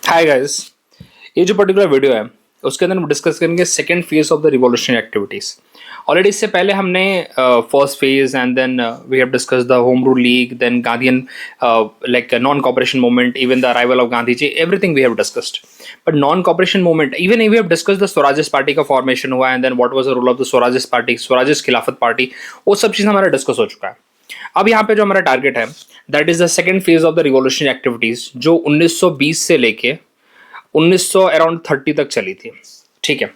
Hi guys, ये जो particular video है उसके अंदर हम डिस्कस करेंगे second phase of the revolutionary activities. Already इससे पहले हमने first phase and then we have discuss the home rule league, then Gandhian like non cooperation movement, even the arrival of Gandhi ji, everything we have discussed. But non cooperation movement, even we have discuss the Swarajist party का formation हुआ and then what was the role of the Swarajist party, Swarajist Khilafat party, वो सब चीज़ हमारा discuss हो चुका है। अब यहाँ पे जो हमारा टारगेट है that is the second phase of the revolutionary activities, जो 1920 से लेके 1900 अराउंड 30 तक चली थी। ठीक है,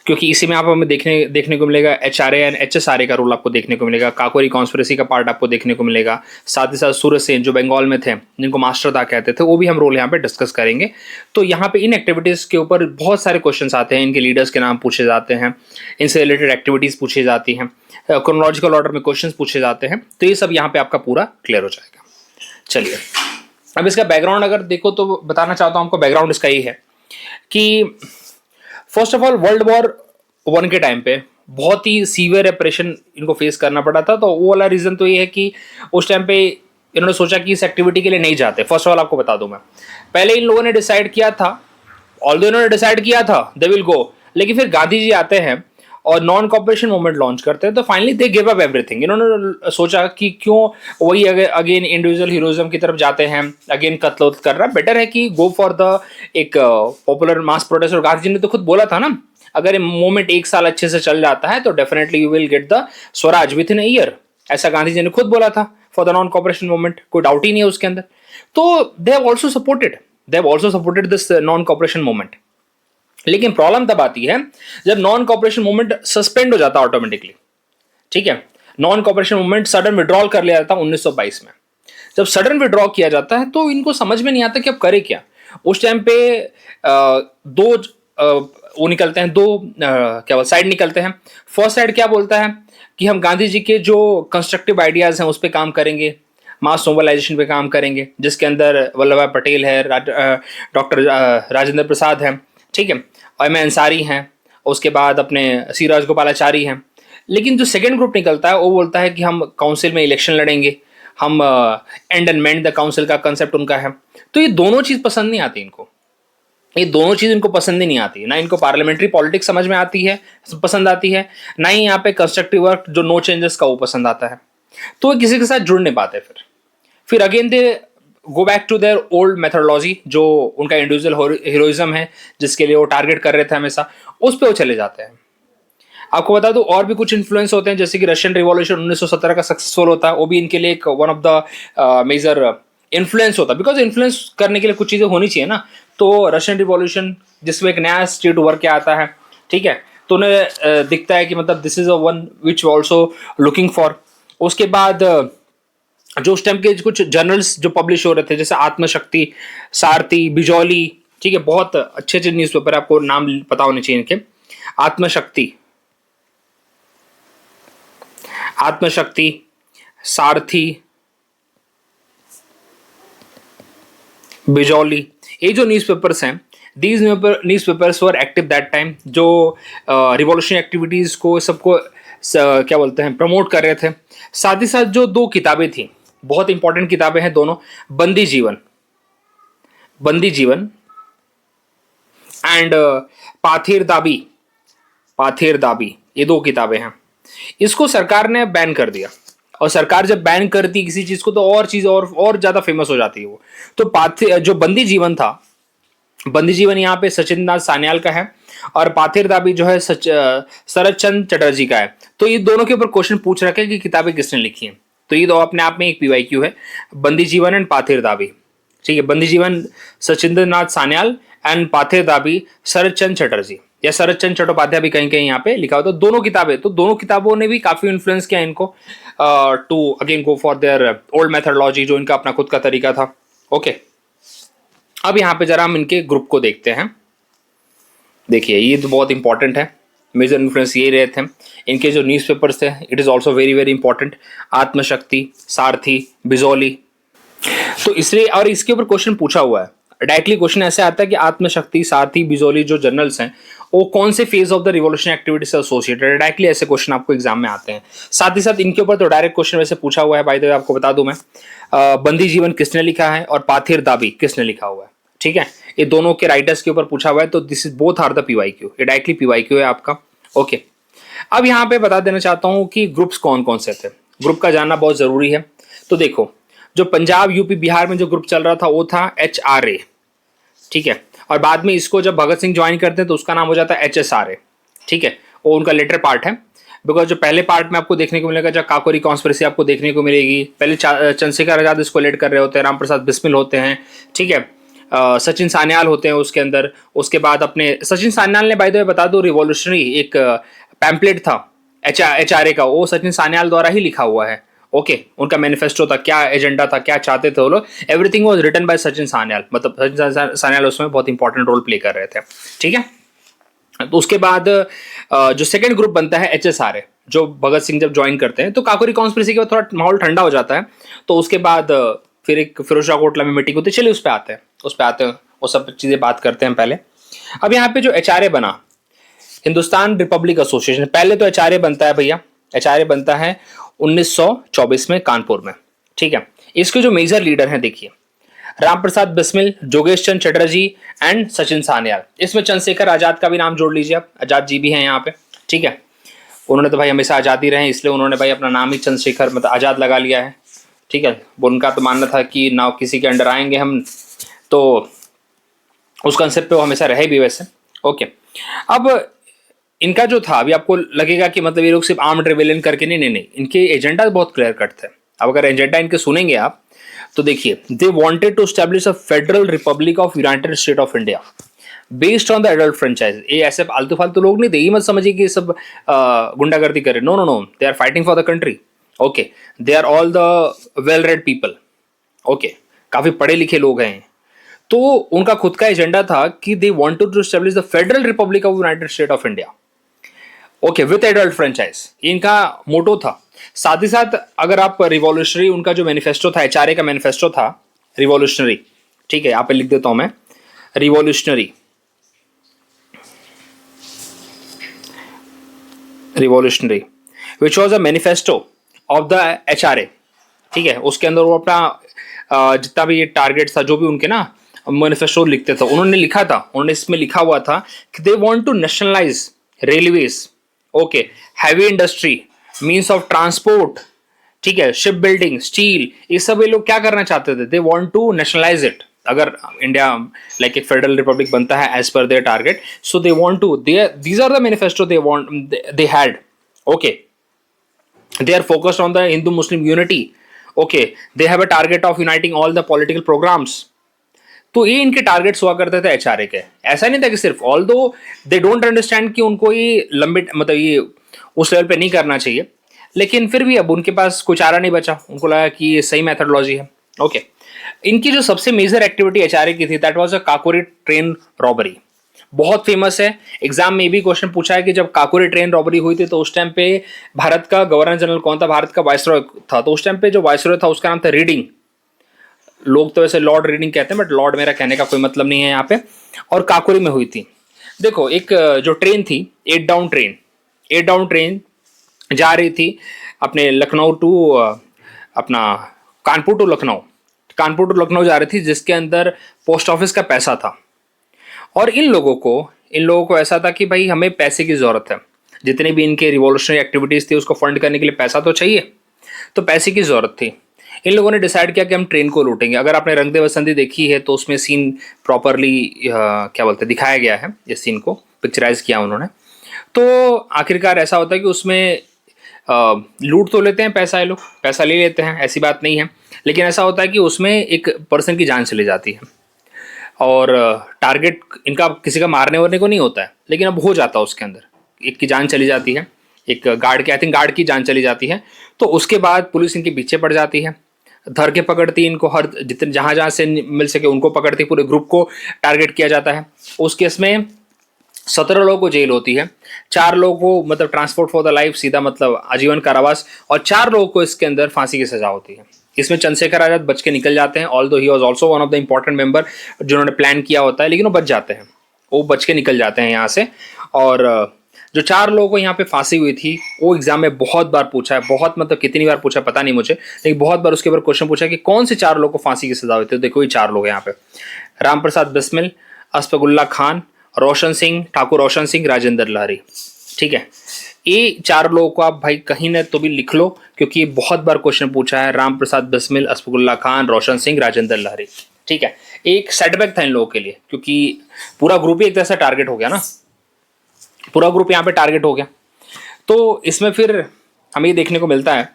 क्योंकि इसी में आप हमें देखने को मिलेगा HRA एंड HSRA का रोल आपको देखने को मिलेगा, काकोरी कॉन्स्पिरेसी का पार्ट आपको देखने को मिलेगा, साथ ही साथ सूरज सेन जो बंगाल में थे जिनको मास्टरदा कहते थे, वो भी हम रोल यहाँ पे डिस्कस करेंगे। तो यहाँ पे इन एक्टिविटीज़ के ऊपर बहुत सारे क्वेश्चन आते हैं, इनके लीडर्स के नाम पूछे जाते हैं, इनसे रिलेटेड एक्टिविटीज़ पूछी जाती हैं, क्रोनोलॉजिकल ऑर्डर में क्वेश्चन पूछे जाते हैं। तो ये सब यहाँ पे आपका पूरा क्लियर हो जाएगा। चलिए, अब इसका बैकग्राउंड अगर देखो तो बताना चाहता हूँ आपको। बैकग्राउंड इसका ये है कि first of all world war 1 के टाइम पे बहुत ही सीवियर रेप्रेशन इनको फेस करना पड़ा था। तो वो वाला रीज़न तो ये है कि उस टाइम पे इन्होंने सोचा कि इस एक्टिविटी के लिए नहीं जाते। फर्स्ट ऑफ ऑल आपको बता दूं, मैं पहले इन लोगों ने डिसाइड किया था, ऑल्दो इन्होंने डिसाइड किया था दे विल गो, लेकिन फिर गांधी जी आते हैं और नॉन कॉपरेशन मूवमेंट लॉन्च करते हैं, तो finally they give up everything. इन्होंने सोचा कि क्यों वही अगेन इंडिविजुअल हीरोइज्म की तरफ जाते हैं, अगेन कत्ल कर रहा, बेटर है कि गो फॉर द एक पॉपुलर मास प्रोटेस्ट। और गांधी जी ने तो खुद बोला था ना, अगर ये मूवमेंट 1 साल अच्छे से चल जाता है तो definitely you will get the Swaraj with in a year. ऐसा गांधी जी ने खुद बोला था for the non cooperation movement, कोई डाउट ही नहीं है उसके अंदर। तो they have also supported this non cooperation movement. लेकिन प्रॉब्लम तब आती है जब नॉन कॉपरेशन मूवमेंट सस्पेंड हो जाता है ऑटोमेटिकली। ठीक है, non cooperation movement sudden withdrawal कर लिया जाता है 1922 में। जब सडन विड्रॉ किया जाता है तो इनको समझ में नहीं आता कि अब करे क्या। उस टाइम पे दो वो निकलते हैं, क्या साइड निकलते हैं। फर्स्ट साइड क्या बोलता है कि हम गांधी जी के जो कंस्ट्रक्टिव आइडियाज हैं उस पर काम करेंगे, मास मोबिलाइजेशन पे काम करेंगे, जिसके अंदर वल्लभ भाई पटेल है, डॉक्टर राजेंद्र प्रसाद हैं, ठीक है, और मैं अंसारी हैं, उसके बाद अपने सी राजगोपालाचारी हैं। लेकिन जो सेकेंड ग्रुप निकलता है वो बोलता है कि हम काउंसिल में इलेक्शन लड़ेंगे, हम and and mend the council का कंसेप्ट उनका है। तो ये दोनों चीज़ पसंद नहीं आती इनको, ये दोनों चीज़ इनको पसंद ही नहीं आती। ना इनको पार्लियामेंट्री पॉलिटिक्स समझ में आती है, पसंद आती है, ना ही यहाँ पे कंस्ट्रक्टिव वर्क जो नो चेंजेस का वो पसंद आता है। तो वो किसी के साथ जुड़ नहीं पाते। फिर again they go back to their old methodology, जो उनका इंडिविजुअल हीरोइज्म है जिसके लिए वो टारगेट कर रहे थे हमेशा, उस पर वो चले जाते हैं। आपको बता दूं और भी कुछ इन्फ्लुएंस होते हैं, जैसे कि रशियन रिवॉल्यूशन 1917 का सक्सेसफुल होता है, वो भी इनके लिए एक one of the major influence होता है। बिकॉज इन्फ्लुएंस करने के लिए कुछ चीज़ें होनी चाहिए ना। तो रशियन रिवॉल्यूशन जिसमें एक नया स्टेट उभर के आता है, ठीक है, तो उन्हें दिखता है कि मतलब this is a one which also looking for. उसके बाद जो उस टाइम के कुछ जर्नल्स जो पब्लिश हो रहे थे, जैसे आत्मशक्ति, सारथी, बिजौली, ठीक है, बहुत अच्छे अच्छे न्यूज़पेपर, आपको नाम पता होने चाहिए इनके। आत्मशक्ति, सारथी, बिजौली, ये जो न्यूज़पेपर्स हैं, these newspapers were active that time, जो रिवॉल्यूशनरी एक्टिविटीज़ को सबको क्या बोलते हैं प्रमोट कर रहे थे। साथ ही साथ जो 2 किताबें थी, बहुत इंपॉर्टेंट किताबें हैं दोनों, बंदी जीवन एंड पाथेर दाबी, ये 2 किताबें हैं। इसको सरकार ने बैन कर दिया, और सरकार जब बैन करती किसी चीज को तो और चीज और ज्यादा फेमस हो जाती है वो। तो जो बंदी जीवन यहाँ पे सचिंद्र नाथ सान्याल का है, और पाथेर दाबी जो है शरद चंद्र चटर्जी का है। तो ये दोनों के ऊपर क्वेश्चन पूछ रखे कि किताबें किसने लिखी हैं। तो ये तो अपने आप में एक PYQ है, बंदी जीवन एंड पाथेर दाबी। ठीक है, बंदी जीवन सचिंद्र नाथ सान्याल एंड पाथेर दाबी शरद चंद्र चटर्जी, या शरद चंद्र चट्टोपाध्याय भी कहीं कहीं यहाँ पे लिखा होता है। दोनों किताबों ने भी काफी इन्फ्लुएंस किया इनको to again go for their old methodology, जो इनका अपना खुद का तरीका था। ओके, अब यहाँ पे जरा हम इनके ग्रुप को देखते हैं। देखिए, ये तो बहुत इंपॉर्टेंट है, मेजर इन्फ्लुएंस ये रहे थे इनके जो न्यूज़पेपर्स थे। It is also very very important, Atmashakti, Sarathi, Bijoli. तो इसलिए, और इसके ऊपर क्वेश्चन पूछा हुआ है डायरेक्टली। क्वेश्चन ऐसे आता है कि आत्मशक्ति, सारथी, बिजौली जो जर्नल्स हैं वो कौन से phase of the revolution activity से एसोसिएटेड है। डायरेक्टली ऐसे क्वेश्चन आपको एग्जाम में आते हैं। साथ ही साथ इनके ऊपर तो डायरेक्ट क्वेश्चन वैसे पूछा हुआ है। बाय द वे आपको बता दूं मैं, बंदी जीवन किसने लिखा है और पाथेर दाबी किसने लिखा हुआ है। ठीक है, ये दोनों के राइटर्स के ऊपर पूछा हुआ है, तो this is both are the PYQ, ये डायरेक्टली पीवाईक्यू है आपका। ओके, अब यहाँ पे बता देना चाहता हूँ कि ग्रुप्स कौन कौन से थे, ग्रुप का जानना बहुत जरूरी है। तो देखो, जो पंजाब यूपी बिहार में जो ग्रुप चल रहा था वो था HRA, ठीक है, और बाद में इसको जब भगत सिंह ज्वाइन करते हैं तो उसका नाम हो जाता है HSRA, ठीक है, वो उनका लेटर पार्ट है। बिकॉज जो पहले पार्ट में आपको देखने को मिलेगा, जब काकोरी कॉन्स्पिरेसी आपको देखने को मिलेगी, पहले चंद्रशेखर आजाद इसको लीड कर रहे होते हैं, राम प्रसाद बिस्मिल होते हैं, ठीक है, सचिन सान्याल होते हैं उसके अंदर। उसके बाद अपने सचिन सान्याल ने, बाय द वे बता दो, रिवॉल्यूशनरी एक पैम्पलेट था HRA का, वो सचिन सान्याल द्वारा ही लिखा हुआ है। ओके, उनका मैनिफेस्टो था, क्या एजेंडा था, क्या चाहते थे वो लोग, everything was written by Sachin Sanyal, मतलब सचिन सान्याल उसमें बहुत इंपॉर्टेंट रोल प्ले कर रहे थे, ठीक है। तो उसके बाद जो सेकंड ग्रुप बनता है HSRA, जो भगत सिंह जब ज्वाइन करते हैं तो काकोरी कॉन्स्पिरेसी के बाद थोड़ा माहौल ठंडा हो जाता है, तो उसके बाद फिर एक फिरोज शाह कोटला में मीटिंग होती है। चलिए उस पर आते हैं, वो सब चीज़ें बात करते हैं पहले। अब यहाँ पे जो HRA बना, हिंदुस्तान रिपब्लिक एसोसिएशन, पहले तो HRA बनता है भैया, HRA बनता है 1924 में कानपुर में, ठीक है। इसके जो मेजर लीडर हैं देखिए, राम प्रसाद बिस्मिल, जोगेश चंद चटर्जी एंड सचिन सान्याल। इसमें चंद्रशेखर आजाद का भी नाम जोड़ लीजिए आप, आजाद जी भी हैं यहाँ पे, ठीक है। उन्होंने तो भाई हमेशा आज़ादी रहे, इसलिए उन्होंने भाई अपना नाम ही चंद्रशेखर मतलब आज़ाद लगा लिया है, ठीक है। उनका तो मानना था कि ना किसी के अंडर आएंगे हम, तो उस कंसेप्ट पे वो हमेशा रहे भी वैसे। ओके, अब इनका जो था, अभी आपको लगेगा कि मतलब ये लोग सिर्फ आर्म्ड रेबेलियन करके, नहीं, इनके एजेंडा बहुत क्लियर कट थे। अब अगर एजेंडा इनके सुनेंगे आप तो देखिए, they wanted to establish a federal republic of united state of India based on the adult franchise. ये ऐसे फालतू फालतू लोग नहीं थे, ये मत समझिए कि सब गुंडागर्दी करे, no no no, they are fighting for the country. Okay, they are all the well read people, okay, काफी पढ़े लिखे लोग हैं। तो उनका खुद का एजेंडा था कि they wanted to establish the federal republic of united state of India, okay, with adult franchise, इनका मोटो था। साथ ही साथ अगर आप रिवॉल्यूशनरी, उनका जो मैनिफेस्टो था, HRA का मैनिफेस्टो था रिवॉल्यूशनरी, ठीक है, यहाँ पे लिख देता हूं मैं, revolutionary which was a manifesto of the HRA, ठीक है। उसके अंदर वो अपना जितना भी ये टारगेट था, जो भी उनके ना मैनिफेस्टो लिखते थे, उन्होंने लिखा था, उन्होंने इसमें लिखा हुआ था कि they want to nationalise railways, okay, heavy industry, means of transport, ठीक है, शिप बिल्डिंग, स्टील, ये सब ये लोग क्या करना चाहते थे, they want to nationalise it. अगर इंडिया लाइक एक फेडरल रिपब्लिक बनता है as per their target, so they want to, these are the manifesto they had, okay. They are focused on the Hindu Muslim unity. Okay, they have a target of uniting all the political programs. तो ये इनके targets हुआ करते थे HRA के। ऐसा नहीं था कि सिर्फ, ऑल्दो दे डोंट अंडरस्टैंड कि उनको ये लंबे मतलब ये उस लेवल पे नहीं करना चाहिए, लेकिन फिर भी अब उनके पास कुछ चारा नहीं बचा, उनको लगा कि ये सही मेथडोलॉजी है। ओके, इनकी जो सबसे मेजर एक्टिविटी HRA की थी, that was a Kakori train robbery, बहुत फेमस है। एग्जाम में भी क्वेश्चन पूछा है कि जब काकोरी ट्रेन रॉबरी हुई थी तो उस टाइम पे भारत का गवर्नर जनरल कौन था, भारत का वाइसरॉय था, तो उस टाइम पे जो वाइसरॉय था उसका नाम था रीडिंग। लोग तो वैसे लॉर्ड रीडिंग कहते हैं, बट लॉर्ड मेरा कहने का कोई मतलब नहीं है यहाँ पे। और काकोरी में हुई थी। देखो, एक जो ट्रेन थी, 8 डाउन ट्रेन जा रही थी अपने लखनऊ टू अपना कानपुर टू लखनऊ जा रही थी, जिसके अंदर पोस्ट ऑफिस का पैसा था। और इन लोगों को ऐसा था कि भाई हमें पैसे की ज़रूरत है, जितने भी इनके रिवॉल्यूशनरी एक्टिविटीज़ थी उसको फंड करने के लिए पैसा तो चाहिए, तो पैसे की ज़रूरत थी। इन लोगों ने डिसाइड किया कि हम ट्रेन को लूटेंगे। अगर आपने रंग दे बसंती देखी है तो उसमें सीन प्रॉपरली क्या बोलते हैं दिखाया गया है, इस सीन को पिक्चराइज किया उन्होंने। तो आखिरकार ऐसा होता है कि उसमें लूट तो लेते हैं पैसा, ये लोग पैसा ले लेते हैं, ऐसी बात नहीं है, लेकिन ऐसा होता है कि उसमें एक पर्सन की जान चली जाती है। और टारगेट इनका किसी का मारने वारने को नहीं होता है, लेकिन अब हो जाता है उसके अंदर, एक की जान चली जाती है, एक गार्ड की, आई थिंक गार्ड की जान चली जाती है। तो उसके बाद पुलिस इनके पीछे पड़ जाती है, धर के पकड़ती है इनको, हर जितने जहाँ से मिल सके उनको पकड़ती, पूरे ग्रुप को टारगेट किया जाता है। उस केस में 17 लोगों को जेल होती है, 4 लोगों को मतलब ट्रांसपोर्ट फॉर द लाइफ, सीधा मतलब आजीवन कारावास, और 4 लोगों को इसके अंदर फांसी की सजा होती है। इसमें चंद्रशेखर आजाद बच के निकल जाते हैं, although he was also one of the important member जिन्होंने प्लान किया होता है, लेकिन वो बच जाते हैं, वो बच के निकल जाते हैं यहाँ से। और जो 4 लोगों को यहाँ पे फांसी हुई थी, वो एग्जाम में बहुत बार पूछा है, बहुत मतलब कितनी बार पूछा पता नहीं मुझे, लेकिन बहुत बार उसके ऊपर क्वेश्चन पूछा है कि कौन से 4 लोगों को फांसी की सजा हुई थी। तो देखो ये 4 लोग यहाँ पे, राम प्रसाद बिस्मिल, असफाकुल्ला खान, रोशन सिंह, ठाकुर रोशन सिंह, राजेंद्र लहरी। ठीक है, ये 4 लोगों को आप भाई कहीं ना तो भी लिख लो, क्योंकि बहुत बार क्वेश्चन पूछा है, राम प्रसाद बिस्मिल, असफाकुल्ला खान, रोशन सिंह, राजेंद्र लहरी। ठीक है, एक सेटबैक था इन लोगों के लिए, क्योंकि पूरा ग्रुप ही एक तरह से टारगेट हो गया ना, पूरा ग्रुप यहाँ पे टारगेट हो गया। तो इसमें फिर हमें ये देखने को मिलता है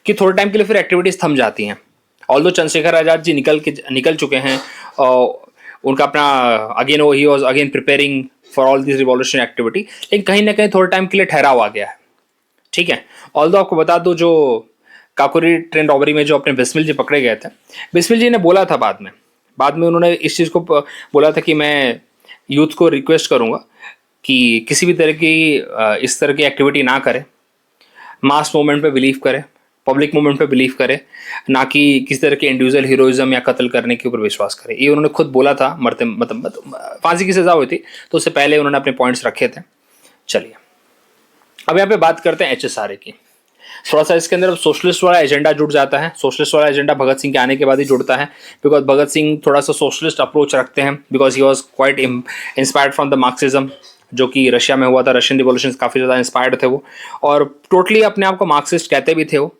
कि थोड़े टाइम के लिए फिर एक्टिविटीज थम जाती हैं। ऑल्दो चंद्रशेखर आजाद जी निकल चुके हैं, उनका अपना again he was again preparing for all this revolutionary activity, लेकिन कहीं ना कहीं थोड़े टाइम के लिए ठहराव आ गया है। ठीक है, ऑल्दो आपको बता दो, जो काकोरी ट्रेन रॉबरी में जो अपने बिस्मिल जी पकड़े गए थे, बिस्मिल जी ने बोला था बाद में उन्होंने इस चीज़ को बोला था कि मैं यूथ को रिक्वेस्ट करूँगा कि किसी भी तरह की इस तरह की एक्टिविटी ना करे, मास मूवमेंट पे बिलीव करे, पब्लिक मूवमेंट पे बिलीव करे, ना कि किसी तरह के इंडिविजुअल हीरोइज्म या कत्ल करने के ऊपर विश्वास करे। ये उन्होंने खुद बोला था, मरते मतलब फांसी की सजा हुई थी तो उससे पहले उन्होंने अपने पॉइंट्स रखे थे। चलिए अब यहाँ पे बात करते हैं HSRA की। थोड़ा सा इसके अंदर सोशलिस्ट वाला एजेंडा जुड़ जाता है। सोशलिस्ट वाला एजेंडा भगत सिंह के आने के बाद ही जुड़ता है, बिकॉज भगत सिंह थोड़ा सा सोशलिस्ट अप्रोच रखते हैं, because he was quite inspired from the Marxism, जो कि रशिया में हुआ था। रशियन रिवॉल्यूशन काफ़ी ज़्यादा इंस्पायर्ड थे वो, और टोटली अपने आप को मार्क्सिस्ट कहते भी थे वो।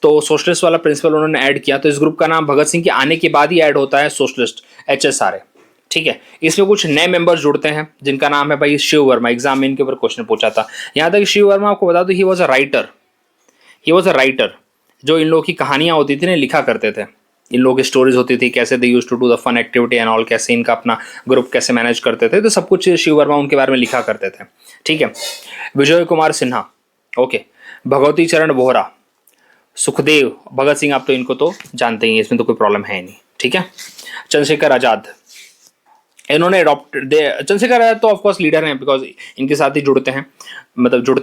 तो सोशलिस्ट वाला प्रिंसिपल उन्होंने ऐड किया, तो इस ग्रुप का नाम भगत सिंह के आने के बाद ही ऐड होता है सोशलिस्ट, HSRA। ठीक है, इसमें कुछ नए मेंबर्स जुड़ते हैं जिनका नाम है भाई शिव वर्मा। एग्जाम में इनके ऊपर क्वेश्चन पूछा था। यहाँ तक शिव वर्मा आपको बता दो, ही वॉज अ राइटर, जो इन लोगों की कहानियां होती थी ना, लिखा करते थे। इन लोगों की स्टोरीज होती थी, कैसे they used to do the fun activity and all, कैसे इनका अपना ग्रुप कैसे मैनेज करते थे, तो सब कुछ शिव वर्मा उनके बारे में लिखा करते थे। ठीक है, विजय कुमार सिन्हा, ओके, भगवती चरण बोहरा, सुखदेव, भगत सिंह, आप तो इनको तो जानते ही, इसमें तो कोई प्रॉब्लम है नहीं। ठीक है, चंद्रशेखर आजाद, इन्होंने अडॉप्टेड, चंद्रशेखर आजाद तो ऑफकोर्स लीडर हैं, बिकॉज इनके साथ ही जुड़ते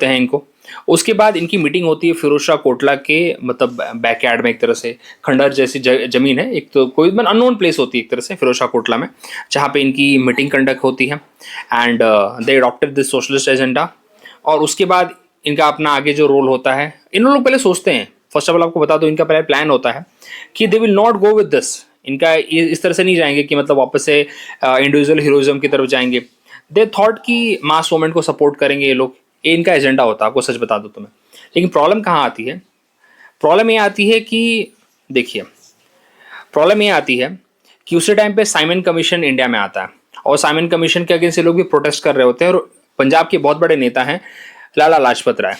हैं इनको। उसके बाद इनकी मीटिंग होती है फिरोज शाह कोटला के मतलब बैकयार्ड में, एक तरह से खंडहर जैसी जमीन है, एक तो कोई अननोन प्लेस होती है एक तरह से फिरोज शाह कोटला में, जहाँ पे इनकी मीटिंग कंडक्ट होती है। And they adopted this socialist agenda. और उसके बाद इनका अपना आगे जो रोल होता है, इन लोग पहले सोचते हैं, फर्स्ट ऑफ ऑल आपको बता दो, इनका पहले प्लान होता है कि they will not go with this. इनका इस तरह से नहीं जाएंगे कि मतलब वापस से इंडिविजुअल हीरोइज्म की तरफ जाएंगे। दे थॉट कि मास मूवमेंट को सपोर्ट करेंगे ये लोग, ये इनका एजेंडा होता है, आपको सच बता दो तुम्हें। लेकिन प्रॉब्लम कहाँ आती है? प्रॉब्लम ये आती है कि देखिए, प्रॉब्लम ये आती है कि उसी टाइम पे साइमन कमीशन इंडिया में आता है, और साइमन कमीशन के अगेंस्ट ये लोग भी प्रोटेस्ट कर रहे होते हैं। और पंजाब के बहुत बड़े नेता हैं लाला लाजपत राय,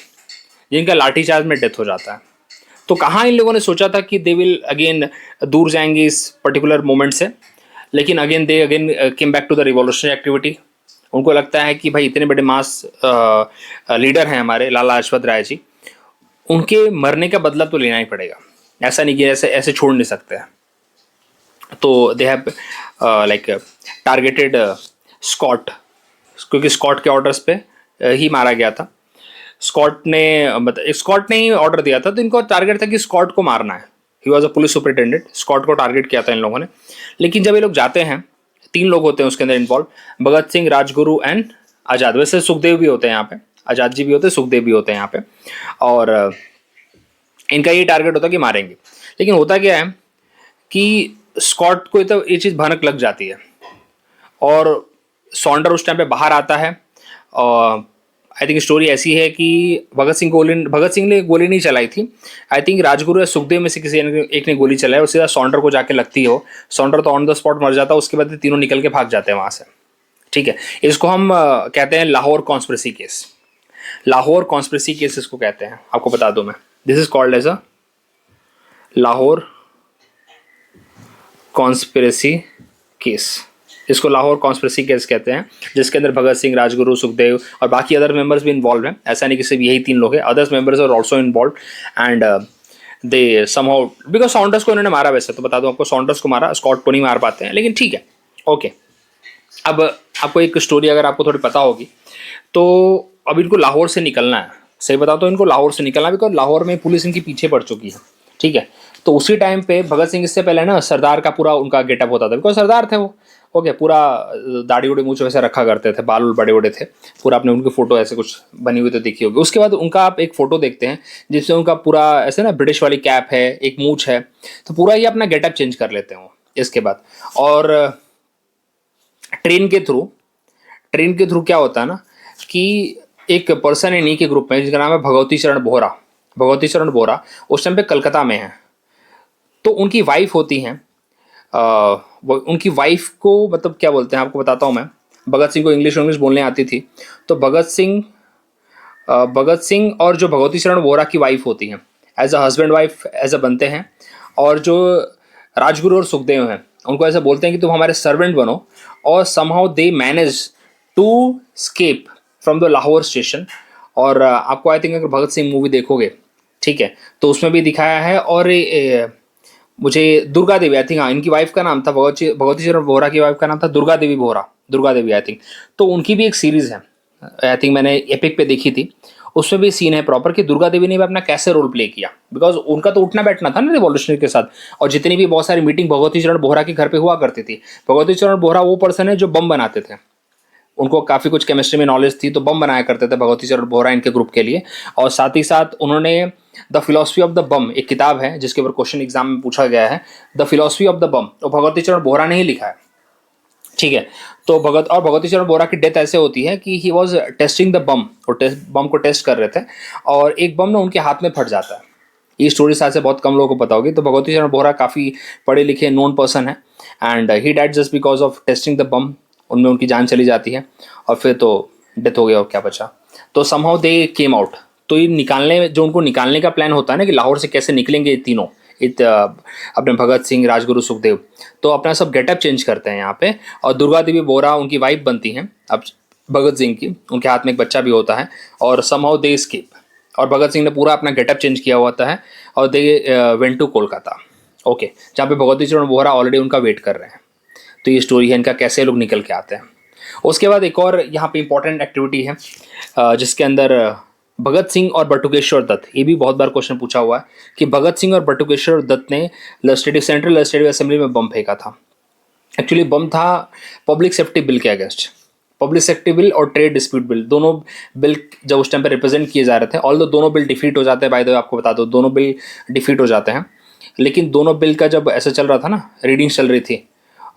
जिनका लाठीचार्ज में डेथ हो जाता है। तो कहाँ इन लोगों ने सोचा था कि दे विल अगेन दूर जाएंगे इस पर्टिकुलर मोमेंट से, लेकिन again they came back to the revolutionary activity. उनको लगता है कि भाई इतने बड़े मास लीडर हैं हमारे लाला लाजपत राय जी, उनके मरने का बदला तो लेना ही पड़ेगा, ऐसा नहीं कि ऐसे छोड़ नहीं सकते हैं। तो they have like targeted Scott, क्योंकि स्कॉट के ऑर्डर्स पे ही मारा गया था। स्कॉट ने ही ऑर्डर दिया था, तो इनको टारगेट था कि स्कॉट को मारना है। He was a police superintendent, Scott को टारगेट किया था इन लोगों ने। लेकिन जब ये लोग जाते हैं, 3 लोग होते हैं उसके अंदर इन्वॉल्व, भगत सिंह, राजगुरु एंड आज़ाद। वैसे सुखदेव भी होते हैं यहाँ पे, आज़ाद जी भी होते हैं, सुखदेव भी होते हैं यहाँ पे। और इनका ये टारगेट होता है कि मारेंगे। लेकिन होता क्या है कि स्कॉट को तो ये चीज़ भनक लग जाती है, और सॉन्डर उस टाइम पे बाहर आता है। और आई थिंक स्टोरी ऐसी है कि भगत सिंह ने गोली नहीं चलाई थी, आई थिंक राजगुरु या सुखदेव में से किसी एक ने गोली चलाई, और सीधा सॉन्डर को जाके लगती है वो। सॉन्डर तो ऑन द स्पॉट मर जाता है, उसके बाद तीनों निकल के भाग जाते हैं वहाँ से। ठीक है, इसको हम कहते हैं Lahore conspiracy case. Lahore conspiracy case इसको कहते हैं, आपको बता दूं मैं। This is called as a Lahore conspiracy case. इसको लाहौर कॉन्स्पिरेसी केस कहते हैं, जिसके अंदर भगत सिंह, राजगुरु, सुखदेव और बाकी अदर मेंबर्स भी इन्वॉल्व हैं। ऐसा नहीं कि सिर्फ यही 3 लोग हैं, others members are also involve. And they somehow, because Saunders को इन्होंने मारा, वैसे तो बता दूं आपको, सॉन्डर्स को मारा, स्कॉट को नहीं मार पाते हैं, लेकिन ठीक है, ओके। अब आपको एक स्टोरी अगर आपको थोड़ी पता होगी, तो अब इनको लाहौर से निकलना है। सही बता तो इनको लाहौर से निकलना है, बिकॉज लाहौर में पुलिस इनके पीछे पड़ चुकी है। ठीक है, तो उसी टाइम पे भगत सिंह, इससे पहले ना सरदार का पूरा उनका गेटअप होता था, बिकॉज सरदार थे वो, ओके, पूरा दाढ़ी उड़ी मूछ वैसे रखा करते थे, बाल बड़े बड़े थे पूरा। अपने उनकी फोटो ऐसे कुछ बनी हुई तो देखी होगी। उसके बाद उनका आप एक फोटो देखते हैं जिसमें उनका पूरा ऐसे ना ब्रिटिश वाली कैप है, एक मूछ है, तो पूरा ये अपना गेटअप चेंज कर लेते हैं वो इसके बाद। और ट्रेन के थ्रू क्या होता है ना कि एक पर्सन है इन्हीं के ग्रुप में जिसका नाम है भगवती चरण बोरा उस टाइम पे कलकत्ता में है। तो उनकी वाइफ होती हैं, उनकी वाइफ को मतलब क्या बोलते हैं आपको बताता हूँ मैं। भगत सिंह को इंग्लिश बोलने आती थी। तो भगत सिंह और जो भगवती शरण वोहरा की वाइफ होती हैं as a husband wife as a बनते हैं। और जो राजगुरु और सुखदेव हैं उनको ऐसा बोलते हैं कि तुम हमारे सर्वेंट बनो। और somehow they manage to escape from the Lahore station. और आपको आई थिंक अगर भगत सिंह मूवी देखोगे, ठीक है, तो उसमें भी दिखाया है। और मुझे दुर्गा देवी, आई थिंक, हाँ, इनकी वाइफ का नाम था भगवती चरण वोहरा की वाइफ का नाम था दुर्गा देवी आई थिंक। तो उनकी भी एक सीरीज है, आई थिंक मैंने एपिक पे देखी थी। उसमें भी सीन है प्रॉपर कि दुर्गा देवी ने भी अपना कैसे रोल प्ले किया, बिकॉज उनका तो उठना बैठना था ना रिवॉल्यूशनरी के साथ। और जितनी भी बहुत सारी मीटिंग भगवती चरण वोहरा के घर पे हुआ करती थी। भगवती चरण वोहरा वो पर्सन है जो बम बनाते थे, उनको काफ़ी कुछ केमिस्ट्री में नॉलेज थी, तो बम बनाया करते थे भगवती चरण वोहरा इनके ग्रुप के लिए। और साथ ही साथ उन्होंने द फिलोसफी ऑफ द बम, एक किताब है जिसके ऊपर क्वेश्चन एग्जाम में पूछा गया है, द फिलोसफी ऑफ द बम, तो भगवती चरण वोहरा ने ही लिखा है, ठीक है। तो भगवती चरण वोहरा की डेथ ऐसे होती है कि ही वॉज टेस्टिंग द बम, और बम को टेस्ट कर रहे थे और एक बम ना उनके हाथ में फट जाता है। ये स्टोरी शायद से बहुत कम लोगों को पता होगी। तो भगवती चरण वोहरा काफ़ी पढ़े लिखे नोन पर्सन है and he died just because of testing the bomb. उनमें उनकी जान चली जाती है और फिर तो डेथ हो गया और क्या बचा। तो समहाउ दे केम आउट। तो ये उनको निकालने का प्लान होता है ना कि लाहौर से कैसे निकलेंगे ये तीनों, अपने भगत सिंह, राजगुरु, सुखदेव, तो अपना सब गेटअप चेंज करते हैं यहाँ पे। और दुर्गा देवी बोरा उनकी वाइफ बनती हैं अब भगत सिंह की, उनके हाथ में एक बच्चा भी होता है और समहाउ दे स्केप। और भगत सिंह ने पूरा अपना गेटअप चेंज किया होता है और they went to Kolkata, okay, जहाँ पे भगवती चरण वोहरा ऑलरेडी उनका वेट कर रहे हैं। तो ये स्टोरी है इनका, कैसे लोग निकल के आते हैं। उसके बाद एक और यहाँ पे इंपॉर्टेंट एक्टिविटी है जिसके अंदर भगत सिंह और बटुकेश्वर दत्त, ये भी बहुत बार क्वेश्चन पूछा हुआ है कि भगत सिंह और बटुकेश्वर दत्त ने सेंट्रल लेजिस्लेटिव असेंबली में बम फेंका था। एक्चुअली बम था पब्लिक सेफ्टी बिल के अगेंस्ट। पब्लिक सेफ्टी बिल और ट्रेड डिस्प्यूट बिल, दोनों बिल जब उस टाइम पे रिप्रेजेंट किए जा रहे थे, ऑल दोनों बिल डिफीट हो जाते हैं। बाय द वे आपको बता दो, दोनों बिल डिफीट हो जाते हैं। लेकिन दोनों बिल का जब ऐसा चल रहा था ना, रीडिंग चल रही थी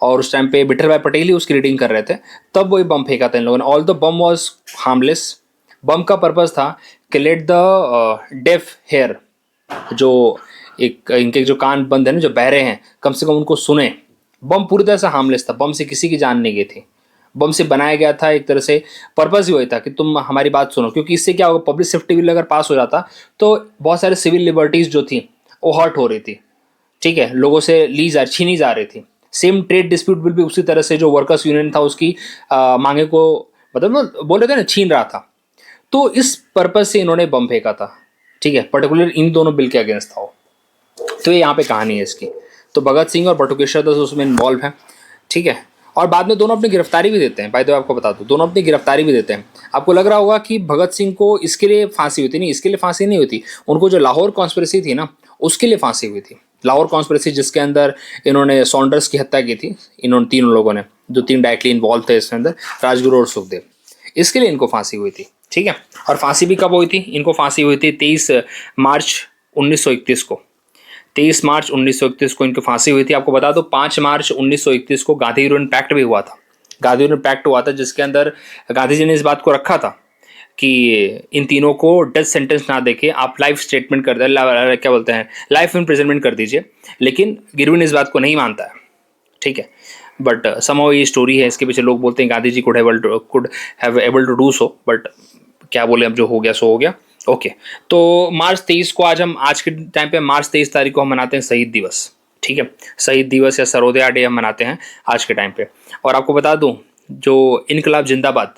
और उस टाइम पे विठल भाई पटेल ही उसकी रीडिंग कर रहे थे, तब वही बम फेंका था इन लोगों ने। All the bomb was harmless. Bomb का पर्पज़ था कि लेट द डेफ हेयर, जो एक इनके जो कान बंद है ना, जो बहरे हैं, कम से कम उनको सुने। बम पूरी तरह से हार्मलेस था, बम से किसी की जान नहीं गई थी। बम से बनाया गया था एक तरह से, पर्पज़ ही वही था कि तुम हमारी बात सुनो, क्योंकि इससे क्या होगा, पब्लिक सेफ्टी बिल अगर पास हो जाता तो बहुत सारे सिविल लिबर्टीज़ जो थी वो हर्ट हो रही थी, ठीक है, लोगों से छीनी जा रही थी। सेम ट्रेड डिस्प्यूट बिल भी उसी तरह से जो वर्कर्स यूनियन था उसकी मांगे को मतलब बोल रहे थे ना, छीन रहा था। तो इस पर्पज से इन्होंने बम फेंका था, ठीक है, पर्टिकुलर इन दोनों बिल के अगेंस्ट था। तो ये यहाँ पे कहानी है इसकी। तो भगत सिंह और बटुकेश्वर दत्त उसमें इन्वॉल्व हैं, ठीक है। और बाद में दोनों अपनी गिरफ्तारी भी देते हैं। बाय द वे आपको बता दूं, दोनों अपनी गिरफ्तारी भी देते हैं। आपको लग रहा होगा कि भगत सिंह को इसके लिए फांसी हुई थी, नहीं, इसके लिए फांसी नहीं हुई थी। उनको जो लाहौर कॉन्स्पिरेसी थी ना, उसके लिए फांसी हुई थी। लाहौर कॉन्स्पिरेसी जिसके अंदर इन्होंने सॉन्डर्स की हत्या की थी, इन्होंने तीनों लोगों ने, जो तीन डायरेक्टली इन्वॉल्व थे इसके अंदर, राजगुरु और सुखदेव, इसके लिए इनको फांसी हुई थी, ठीक है। और फांसी भी कब हुई थी? इनको फांसी हुई थी 23 मार्च 1931 को। 23 मार्च 1931 को इनको फांसी हुई थी। आपको बता दो 5 मार्च 1931 को गांधी यूनियन पैक्ट भी हुआ था। गांधी यूनियन पैक्ट हुआ था जिसके अंदर गांधी जी ने इस बात को रखा था कि इन तीनों को डेथ सेंटेंस ना देके आप लाइफ स्टेटमेंट कर दे, क्या बोलते हैं, लाइफ इम्प्रिजनमेंट कर दीजिए। लेकिन गिरविन इस बात को नहीं मानता है, ठीक है। बट समहाउ ये स्टोरी है, इसके पीछे लोग बोलते हैं Gandhi ji could have able to do so, but क्या बोले, अब जो हो गया सो हो गया, ओके। तो मार्च 23 को आज के टाइम पे मार्च 23 तारीख को हम मनाते हैं शहीद दिवस, ठीक है। शहीद दिवस या सर्वोदय डे हम मनाते हैं आज के टाइम पे। और आपको बता दूं, जो इनकलाब जिंदाबाद,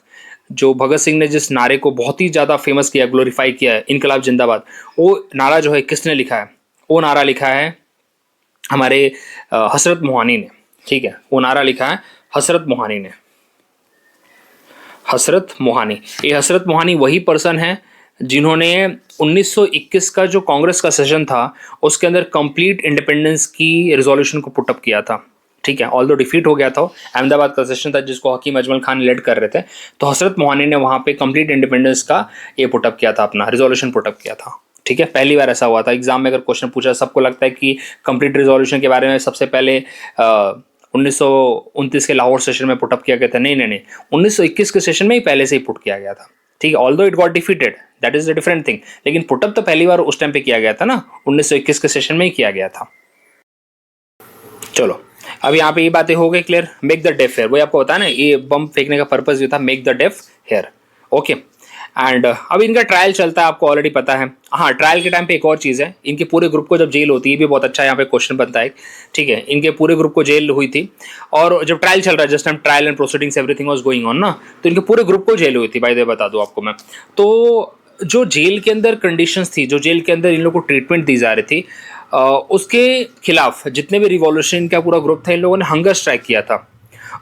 जो भगत सिंह ने जिस नारे को बहुत ही ज़्यादा फेमस किया, ग्लोरीफाई किया है, इनकलाब जिंदाबाद, वो नारा जो है किसने लिखा है? वो नारा लिखा है हमारे हसरत मोहानी ने, ठीक है। वो नारा लिखा है हसरत मोहानी ने। हसरत मोहानी, ये हसरत मोहानी वही पर्सन है जिन्होंने 1921 का जो कांग्रेस का सेशन था उसके अंदर कंप्लीट इंडिपेंडेंस की रेजोल्यूशन को पुटअप किया था, ठीक है। ऑल दो डिफीट हो गया था, अहमदाबाद का सेशन था जिसको हकीम अजमल खान लीड कर रहे थे। तो हसरत मोहानी ने वहाँ पे कंप्लीट इंडिपेंडेंस का ये पुटअप किया था, अपना रेजोल्यूशन पुटअप किया था, ठीक है। पहली बार ऐसा हुआ था। एग्जाम में अगर क्वेश्चन पूछा, सबको लगता है कि कंप्लीट रेजोल्यूशन के बारे में सबसे पहले 1929 के लाहौर सेशन में पुटअप किया गया था, नहीं नहीं नहीं, 1921 के सेशन में ही पहले से ही पुट किया गया था, ठीक है। Although it got defeated, that is the different thing, लेकिन पुटअप तो पहली बार उस टाइम पे किया गया था ना, 1921 के सेशन में ही किया गया था। चलो अब यहाँ पे ये बातें हो गई clear. Make the deaf hear, वही आपको बताया ना, ये बम फेंकने का पर्पज ये था, make the deaf hear, okay. And अब इनका ट्रायल चलता है, आपको ऑलरेडी पता है। हाँ, ट्रायल के टाइम पे एक और चीज़ है, इनके पूरे ग्रुप को जब जेल होती है, भी बहुत अच्छा यहाँ पे क्वेश्चन बनता है, ठीक है। इनके पूरे ग्रुप को जेल हुई थी, और जब ट्रायल चल रहा है, just time trial and proceedings everything was going on ना, तो इनके पूरे ग्रुप को जेल हुई थी, बाय द वे बता दूँ आपको मैं। तो जो जेल के अंदर कंडीशंस थी, जो जेल के अंदर इन लोगों को ट्रीटमेंट दी जा रही थी, उसके खिलाफ जितने भी रिवॉल्यूशन का पूरा ग्रुप था, इन लोगों ने हंगर स्ट्राइक किया था,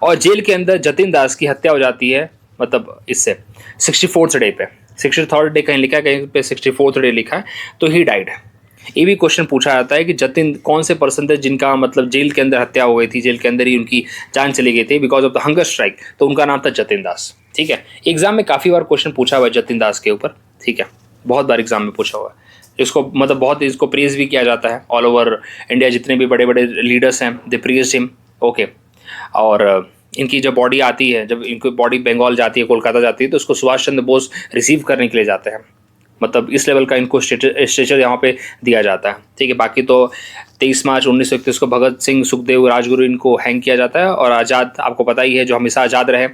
और जेल के अंदर जतिन दास की हत्या हो जाती है, मतलब इससे 64th डे पे, 63rd डे कहीं लिखा है, कहीं पे 64th डे लिखा है, तो ही डाइड। ये भी क्वेश्चन पूछा जाता है कि जतिन कौन से पर्सन थे जिनका मतलब जेल के अंदर हत्या हो गई थी, जेल के अंदर ही उनकी जान चली गई थी because of the hunger strike, तो उनका नाम था जतिन दास, ठीक है। एग्जाम में काफ़ी बार क्वेश्चन पूछा हुआ है जतिन दास के ऊपर, ठीक है, बहुत बार एग्जाम में पूछा हुआ है। इसको मतलब बहुत इसको प्रेज भी किया जाता है, ऑल ओवर इंडिया जितने भी बड़े बड़े लीडर्स हैं, दे प्रेज हिम, ओके। और इनकी जब बॉडी आती है, जब इनकी बॉडी बंगाल जाती है, कोलकाता जाती है, तो उसको सुभाष चंद्र बोस रिसीव करने के लिए जाते हैं, मतलब इस लेवल का इनको स्टेचर यहाँ पे दिया जाता है, ठीक है। बाकी तो 23 मार्च 1931 को भगत सिंह, सुखदेव, राजगुरु इनको हैंग किया जाता है, और आज़ाद आपको पता ही है, जो हमेशा आज़ाद रहे,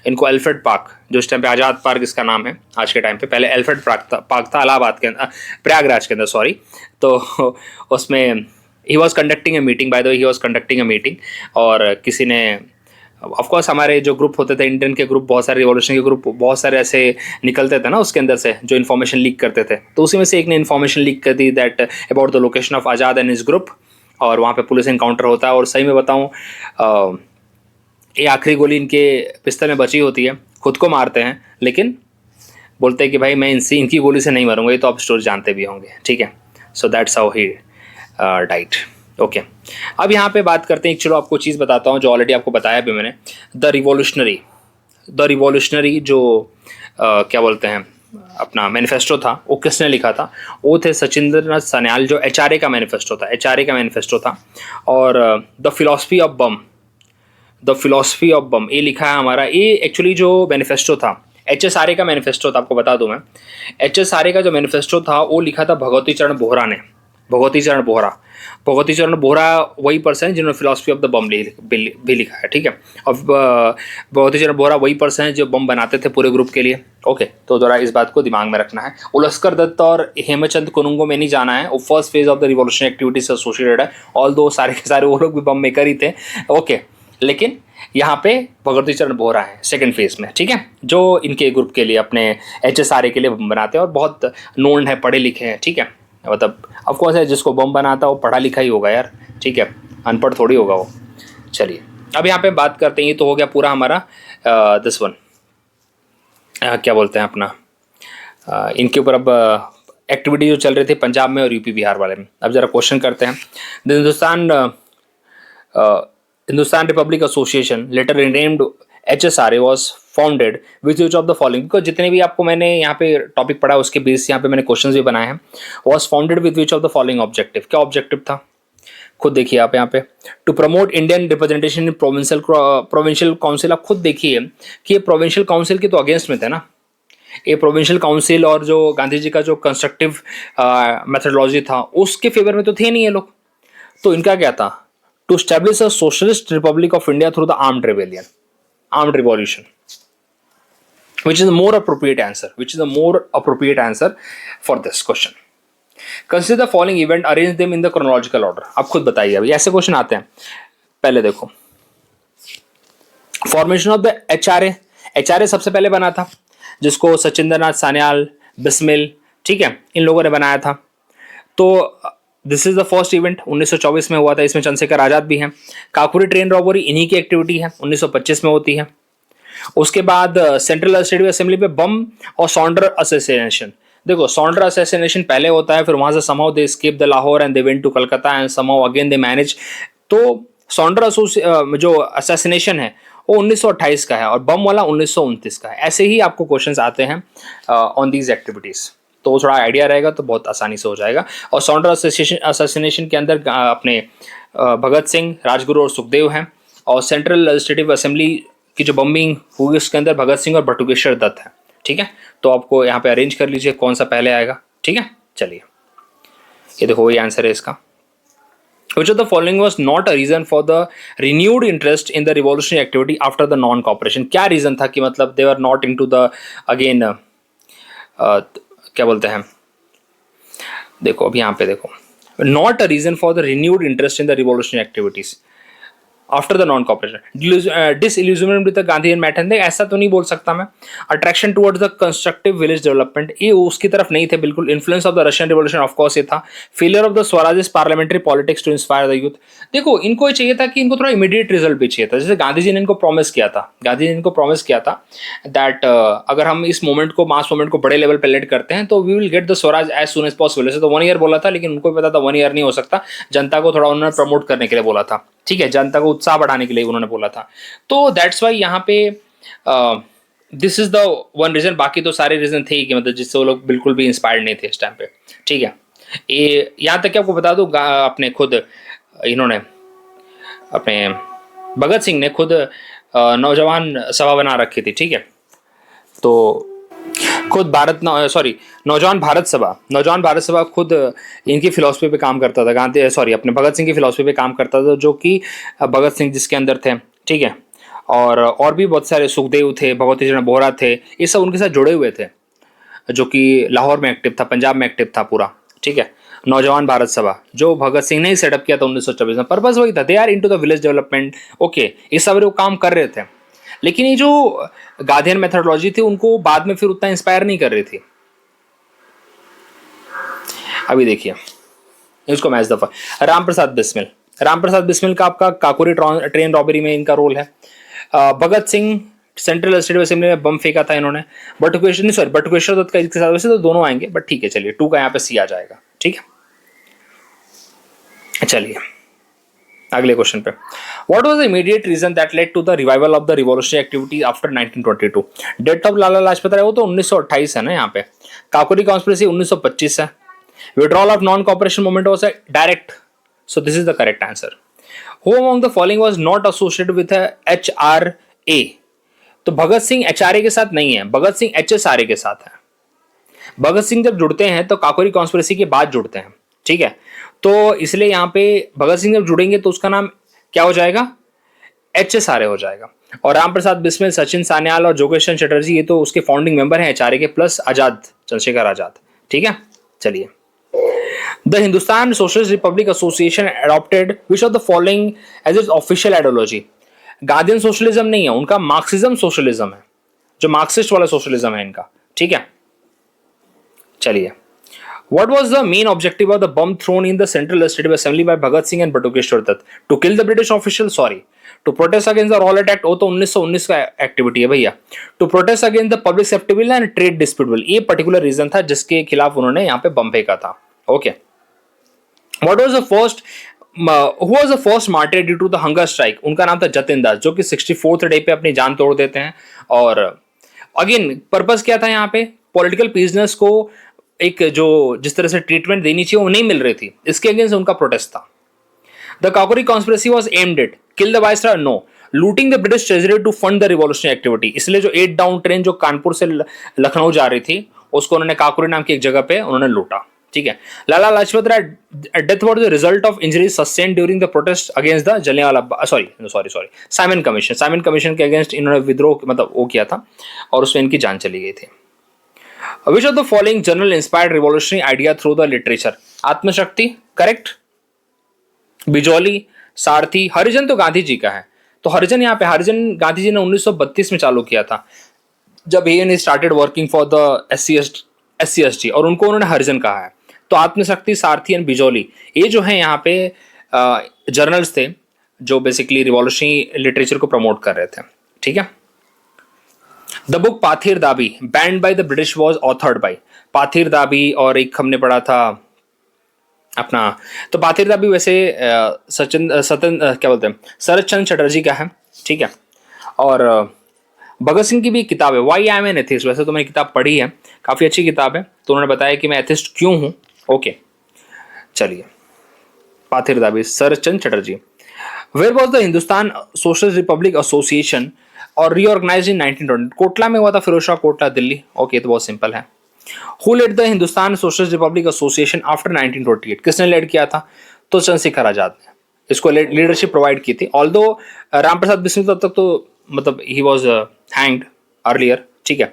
इनको एल्फ्रेड पार्क, जो इस टाइम पे आज़ाद पार्क इसका नाम है आज के टाइम पे, पहले एल्फ्रेड पार्क था इलाहाबाद के अंदर, प्रयागराज के अंदर, सॉरी। तो उसमें he was conducting a meeting, by the way he was conducting a meeting, और किसी ने, ऑफकोर्स हमारे जो ग्रुप होते थे इंडियन के ग्रुप, बहुत सारे रिवॉल्यूशन के ग्रुप, बहुत सारे ऐसे निकलते थे ना उसके अंदर से, जो इन्फॉर्मेशन लीक करते थे, तो उसी में से एक ने इन्फॉर्मेशन लीक कर दी that about the location of Azad and his group, और वहाँ पे पुलिस इनकाउंटर होता है, और सही में बताऊँ ये आखिरी गोली इनके पिस्तल में बची होती है, खुद को मारते हैं, लेकिन बोलते हैं कि भाई मैं इनकी गोली से नहीं मरूंगा, ये तो आप स्टोरी जानते भी होंगे, ठीक है। So that's how he died, okay. अब यहाँ पे बात करते हैं, चलो आपको चीज़ बताता हूँ जो ऑलरेडी आपको बताया भी मैंने, द रिवॉल्यूशनरी जो क्या बोलते हैं अपना मैनिफेस्टो था, वो किसने लिखा था, वो थे सचिंद्र नाथ सान्याल, जो HRA का मैनिफेस्टो था, और द फिलॉसफी ऑफ बम ये लिखा है हमारा। ये एक्चुअली जो मैनिफेस्टो था, HSRA का मैनिफेस्टो था, आपको बता दूं मैं, HSRA का जो मैनिफेस्टो था वो लिखा था भगवती चरण बोहरा ने, भगवती चरण बोहरा वही पर्सन है जिन्होंने फिलॉसफी ऑफ द बम भी लिखा है, ठीक है। अब भगवती चरण बोहरा वही पर्सन है जो बम बनाते थे पूरे ग्रुप के लिए, ओके। तो जरा इस बात को दिमाग में रखना है। उलस्कर दत्त और हेमचंद कुनुंगो में नहीं जाना है, वो first phase of the revolution activity से एसोसिएटेड है, ऑल दो सारे के सारे वो लोग भी बम मेकर ही थे, ओके। लेकिन यहाँ पे भगवती चरण बोहरा है सेकंड फेज में, ठीक है, जो इनके ग्रुप के लिए, अपने HSRA के लिए बम बनाते हैं, और बहुत नोन है, पढ़े लिखे हैं, ठीक है। मतलब ऑफकोर्स है, जिसको बम बनाता है वो पढ़ा लिखा ही होगा यार, ठीक है, अनपढ़ थोड़ी होगा वो। चलिए अब यहाँ पे बात करते हैं, ये तो हो गया पूरा हमारा दिस वन, क्या बोलते हैं अपना, इनके ऊपर अब एक्टिविटी जो चल रही थी पंजाब में और यूपी बिहार वाले में। अब जरा क्वेश्चन करते हैं। Hindustan republic association later renamed HSRA was founded with which of the following, because जितने भी आपको मैंने यहाँ पे टॉपिक पढ़ा उसके बेस यहाँ पे मैंने क्वेश्चंस भी बनाए हैं। was founded with which of the following objective, क्या ऑब्जेक्टिव था खुद देखिए आप यहाँ पे, to promote Indian representation in provincial council. आप खुद देखिए कि ये प्रोविंशियल काउंसिल के तो अगेंस्ट में थे ना, ये प्रोविंशियल काउंसिल और जो गांधी जी का जो कंस्ट्रक्टिव मेथडोलॉजी था उसके फेवर में तो थे नहीं ये लोग। तो इनका क्या था, to establish a socialist republic of India through the armed revolution, which is a more appropriate answer for this question. Consider the following event, arrange them in the chronological order. आप खुद बताइए, अभी ऐसे क्वेश्चन आते हैं। पहले देखो formation of the HRA सबसे पहले बना था, जिसको सचिंद्र नाथ सान्याल, बिस्मिल, ठीक है, इन लोगों ने बनाया था। तो this is the first event 1924 में हुआ था, इसमें चंद्रशेखर आजाद भी हैं। काकुरी ट्रेन रॉबरी इन्हीं की एक्टिविटी है, 1925 में होती है। उसके बाद सेंट्रल लेजिस्लेटिव असेंबली पे बम और सॉन्डर असैसिनेशन। देखो सॉन्डर असैसिनेशन पहले होता है, फिर वहां से somehow they escape the Lahore and they went to Calcutta and somehow again they manage. तो सॉन्डर जो असैसिनेशन है वो 1928 का है और बम वाला 1929 का है। ऐसे ही आपको क्वेश्चंस आते हैं ऑन दीज एक्टिविटीज, तो थोड़ा आइडिया रहेगा तो बहुत आसानी से हो जाएगा। और सॉन्डर असैसिनेशन के अंदर अपने भगत सिंह, राजगुरु और सुखदेव हैं, और सेंट्रल लेजिस्लेटिव असेंबली की जो बम्बिंग हुई उसके अंदर भगत सिंह और बटुकेश्वर दत्त है। ठीक है, तो आपको यहाँ पे अरेंज कर लीजिए कौन सा पहले आएगा। ठीक है, चलिए ये देखो ये आंसर है इसका। Which of the following was not a reason for the renewed interest in the revolutionary activity after the non-cooperation? क्या रीजन था कि मतलब they were not into the again क्या बोलते हैं, देखो अब यहाँ पे देखो, not a reason for the renewed interest in the revolutionary activities after the non cooperation, disillusionment with the Gandhian matter, ऐसा तो नहीं बोल सकता मैं। Attraction towards the constructive village development, ये उसकी तरफ नहीं थे बिल्कुल। Influence of the Russian revolution of course ये था। Failure of the swaraj parliamentary politics to inspire the youth, देखो इनको ये चाहिए था कि इनको थोड़ा इमीडिएट रिजल्ट भी चाहिए था। जैसे गांधी जी ने इनको प्रॉमिस किया था, गांधी जी ने इनको प्रॉमिस किया था दैट अगर हम इस मूवमेंट को, मास मूवमेंट को बड़े लेवल पर लेड करते हैं तो we will get the swaraj as soon as possible. वैसे तो 1 ईयर बोला था, लेकिन उनको पता था 1 ईयर नहीं हो सकता, जनता को थोड़ा उन्होंने प्रमोट करने के लिए बोला था। ठीक है, जनता को उत्साह बढ़ाने के लिए उन्होंने बोला था। तो दैट्स वाई यहाँ पे this is the one reason. बाकी तो सारे रीजन थे ही कि मतलब जिससे वो लोग बिल्कुल भी इंस्पायर्ड नहीं थे इस टाइम पे। ठीक है, ये यहाँ तक कि आपको बता दूं अपने खुद इन्होंने अपने भगत सिंह ने खुद नौजवान सभा बना रखी थी। ठीक है, तो खुद नौजवान भारत सभा खुद इनकी फिलॉसफी पे काम करता था। अपने भगत सिंह की फिलॉसफी पे काम करता था, जो कि भगत सिंह जिसके अंदर थे। ठीक है, और भी बहुत सारे सुखदेव थे, भगवती चरण बोहरा थे, ये सब उनके साथ जुड़े हुए थे, जो कि लाहौर में एक्टिव था, पंजाब में एक्टिव था पूरा। ठीक है, नौजवान भारत सभा जो भगत सिंह ने ही सेटअप किया था 1924 में। पर्पस वही था, they are into the village development. Okay, ये सब वो काम कर रहे थे, लेकिन ये जो गांधीयन मेथोडोलॉजी थी उनको बाद में फिर उतना इंस्पायर नहीं कर रही थी। अभी देखिए इसको मैच दफा, रामप्रसाद बिस्मिल का आपका काकोरी ट्रेन रॉबरी में इनका रोल है। Bhagat Singh central legislative assembly में बम फेंका था इन्होंने। बटुकेश्वर दत्त का इसके साथ, वैसे तो दोनों आएंगे बट ठीक है, चलिए 2 का यहाँ पे सी आ जाएगा। ठीक है, चलिए अगले क्वेश्चन पे। What was the immediate reason that led to the revival of the revolutionary activity after 1922? Death of Lala Lajpat Rai वो तो 1928 है ना यहाँ पे। काकोरी कॉन्स्पिरेसी 1925 है। Withdrawal of non cooperation movement was direct, so this is the correct answer. Who among the following was not associated with HRA? तो Bhagat Singh HRA के साथ नहीं है, भगत सिंह HSRA के साथ है। भगत सिंह जब जुड़ते हैं तो काकोरी कॉन्स्पिरेसी के बाद जुड़ते हैं। ठीक है, तो इसलिए यहाँ पे भगत सिंह जब जुड़ेंगे तो उसका नाम क्या हो जाएगा? HSRA हो जाएगा। और रामप्रसाद बिस्मिल, सचिन सान्याल और जोगेश चटर्जी ये तो उसके फाउंडिंग मेंबर हैं HRA के, प्लस आजाद, चंद्रशेखर आजाद। ठीक है, चलिए। The Hindustan socialist Republic association adopted which of the following as its official ideology? Gandhian socialism नहीं है उनका, मार्क्सिज्म सोशलिज्म है, जो मार्क्सिस्ट वाला सोशलिज्म है इनका। ठीक है, चलिए। What was the main objective of the bomb thrown in the Central Legislative Assembly by Bhagat Singh and Batukeshwar Dutt? To kill the British official? Sorry. To protest against the Rowlatt Act, वो तो 1919 का activity है भैया। To protest against the public safety bill and trade dispute bill, ये particular reason था जिसके खिलाफ उन्होंने यहाँ पे बम फेंका था। Okay. What was the first who was the first martyr due to the hunger strike? उनका नाम था जतिन दास, जो कि 64th डे पे अपनी जान तोड़ देते हैं। और अगेन पर्पस क्या था यहाँ पे? पॉलिटिकल प्रिजनर्स को एक जो जिस तरह से ट्रीटमेंट देनी चाहिए वो नहीं मिल रही थी, इसके अगेंस्ट उनका प्रोटेस्ट था। The Kakori conspiracy was aimed at kill the viceroy? No, looting the British treasury to fund the revolutionary activity. इसलिए जो 8 डाउन ट्रेन जो कानपुर से लखनऊ जा रही थी उसको उन्होंने काकोरी नाम की एक जगह पे उन्होंने लूटा। ठीक है। Lala Lajpat Rai death was the result of injuries sustained during the protest against the Jallianwala sorry Simon Commission के अगेंस्ट इन्होंने विद्रोह मतलब वो किया था और उसमें इनकी जान चली गई थी। Which of the following journal inspired revolutionary idea through the literature? Atmashakti correct, Bijoli, Sarathi, Harijan तो गांधी जी का है। तो हरिजन यहाँ पे हरिजन गांधी जी ने 1932 में चालू किया था जब he started working for the SCST और उनको उन्होंने हरिजन कहा है। तो आत्मशक्ति, सारथी एंड बिजौली ये जो है यहाँ पे जर्नल्स थे जो बेसिकली रिवॉल्यूशनरी लिटरेचर को प्रमोट कर रहे थे। ठीक है। The book Pather Dabi banned by the British was authored by, Pather Dabi और एक हमने पढ़ा था अपना, तो पाथीर दाबी वैसे शरद चंद्र चटर्जी का है। ठीक है। और भगत सिंह की भी किताब है why I am an atheist, वैसे तो मैंने किताब पढ़ी है, काफ़ी अच्छी किताब है, तो उन्होंने बताया कि मैं एथिस्ट क्यों हूँ। ओके, चलिए। Pather Dabi Sharat Chandra Chatterjee. Where was the Hindustan socialist Republic Association और रीऑर्गेनाइज इन 1920? कोटला में हुआ था, फिरोज शाह कोटला, दिल्ली। ओके, तो बहुत सिंपल है। Who led the Hindustan socialist Republic Association after 1928? किसने लीड किया था? तो चंद्रशेखर आजाद ने इसको लीडरशिप प्रोवाइड की थी। ऑल्दो राम प्रसाद बिस्मिल तब तक तो मतलब ही वॉज हैंग्ड अर्लियर, ठीक है।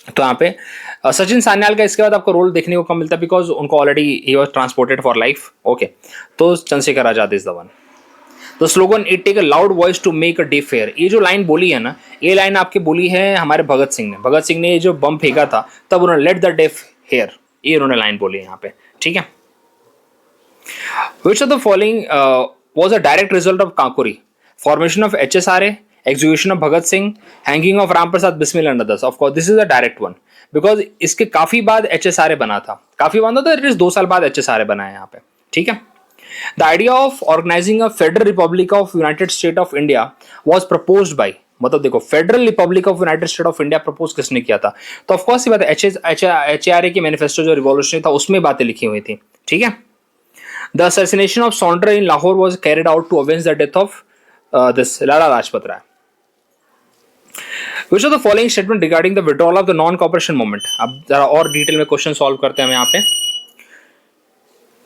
तो यहाँ पे सचिन सान्याल का इसके बाद आपको रोल देखने को कम मिलता है बिकॉज उनको ऑलरेडी ही was transported for life. Okay, तो Chandrashekhar Azad is the one. The slogan it take a loud voice to make a deaf hear, ये जो लाइन बोली है ना, ये लाइन आपकी बोली है हमारे भगत सिंह ने। भगत सिंह ने ये जो बम फेंका था तब उन्होंने लेट द डे हेयर, ये उन्होंने लाइन बोली है यहाँ पे, ठीक है। विच of the following was a direct result of Kakori? Formation of HSRA, execution of Bhagat Singh, hanging of Ram Prasad Bismil and others. Of course this is a direct one because इसके काफी बाद HSRA बना था, काफी बाद होता है 2 साल बाद HSRA बना है यहाँ पे, ठीक है। The idea of organizing a Federal Republic of United States of India was proposed by, मतलब देखो federal republic of united state of India propose किसने किया था? तो ऑफकोर्स ये बात HRA के मैनिफेस्टो जो रिवॉल्यूशन था उसमें बातें लिखी हुई थी, ठीक है। The assassination of Saunders in Lahore was carried out to avenge the death of this Lala Lajpat Rai. Which of the following statement regarding the withdrawal of the non-cooperation movement? अब जरा और डिटेल में क्वेश्चन सॉल्व करते हैं हम यहाँ पे।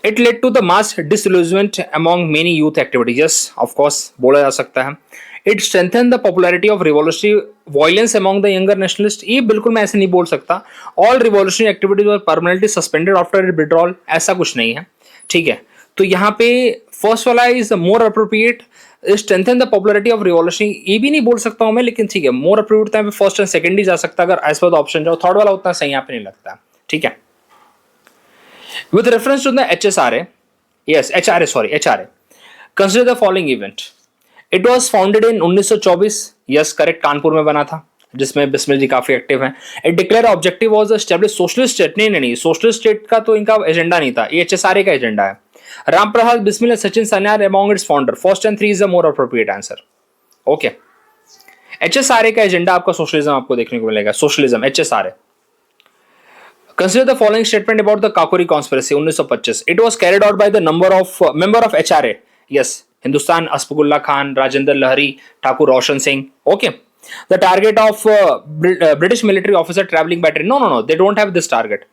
It led to the mass disillusionment among many youth activities. Yes, of course, बोला जा सकता है। It strengthened the popularity of revolutionary violence among the younger nationalists. ये बिल्कुल मैं ऐसे नहीं बोल सकता। All revolutionary activities were permanently suspended after withdrawal. ऐसा कुछ नहीं है, ठीक है। तो यहाँ पे फर्स्ट वाला is more appropriate, strengthen the popularity of revolutionary, ये भी नहीं बोल सकता हूँ मैं, लेकिन ठीक है मोर अप्रोप्रिएट है, फर्स्ट एंड सेकंड ही जा सकता है अगर एज पर द ऑप्शन जाओ। थर्ड वाला उतना सही यहाँ पे नहीं लगता, ठीक है। With reference to the HSRA, yes, HRA, consider the following event. It was founded in 1924, yes, correct, Kanpur में बना था, जिसमें बिस्मिल जी काफी एक्टिव हैं। It declared objective was established socialist state, नहीं, socialist state का तो इनका एजेंडा नहीं था, ये HSRA का एजेंडा है। Ram Prasad Bismil and Sachin Sanyal among its founder, first and three is the more appropriate answer. Okay, HSRA का एजेंडा आपका सोशलिज्म आपको देखने को मिलेगा, socialism HSRA। Consider the following statement about the Kakori conspiracy 1925. It was carried out by the member of HRA. Yes, Hindustan Asfaqullah Khan, Rajendra Lahari, Thakur Roshan Singh. Okay. The target of British military officer traveling by train. No. They don't have this target.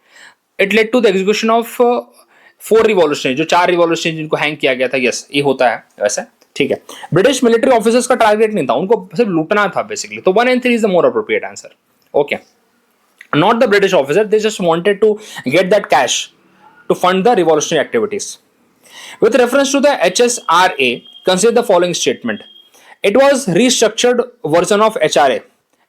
It led to the execution of 4 revolutionaries. जो 4 revolutionaries जिनको hang किया गया था. Yes, ये होता है वैसे. ठीक है. ब्रिटिश मिलिट्री ऑफिसर्स का टारगेट नहीं था, उनको सिर्फ लूटना था बेसिकली. तो 1 and 3 is the more appropriate answer. Okay. Not the British officer, they just wanted to get that cash to fund the revolutionary activities. With reference to the HSRA, consider the following statement. It was restructured version of HRA.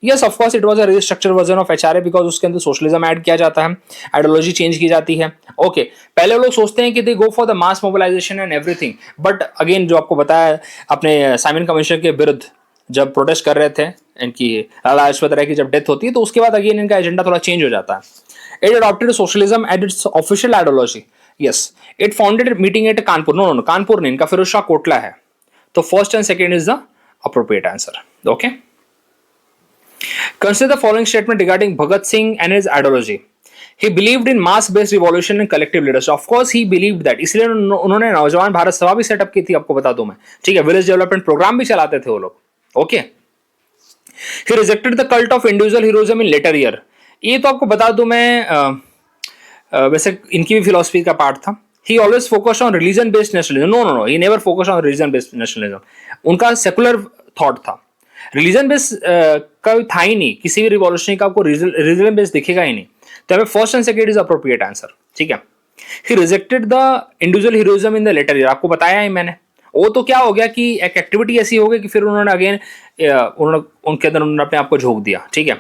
Yes, of course, it was a restructured version of HRA because उसके अंदर socialism add किया जाता है, ideology change की जाती है। Okay, पहले लोग सोचते हैं कि they go for the mass mobilisation and everything, but again जो आपको बताया अपने साइमन कमीशन के विरुद्ध जब प्रोटेस्ट कर रहे थे इनकी लाला लाजपत राय की जब डेथ होती है, तो उसके बाद अगेन इनका एजेंडा थोड़ा चेंज हो जाता है। It adopted socialism at its official ideology. Yes, it founded meeting at Kanpur. No, Kanpur नहीं, इनका फिरोज शाह कोटला है। तो first and second is the appropriate answer. Okay, consider the following statement regarding Bhagat Singh and his ideology. He believed in mass based revolution and collective leadership. Of course he believed that, इसलिए उन्होंने नौजवान भारत सभा भी setup की थी, आपको बता दूं मैं, ठीक है। विलेज डेवलपमेंट प्रोग्राम भी चलाते थे वो लोग। Okay, he rejected the cult of individual heroism in later year. ये तो आपको बता दूं मैं, वैसे इनकी भी फिलॉसफी का पार्ट था। He always focused on religion based nationalism. No, he never focused on religion based nationalism. उनका सेकुलर थॉट था, रिलीजन बेस्ड का था ही नहीं। किसी भी रिवॉल्यूशन का आपको रिलीजन बेस्ड दिखेगा ही नहीं। तो हमें first and second is appropriate answer, ठीक है। He rejected the individual heroism in the later year, आपको बताया ही मैंने। वो तो क्या हो गया कि एक एक्टिविटी ऐसी हो गई कि फिर उन्होंने अगेन उनके अंदर उन्होंने अपने आप को झोंक दिया, ठीक है।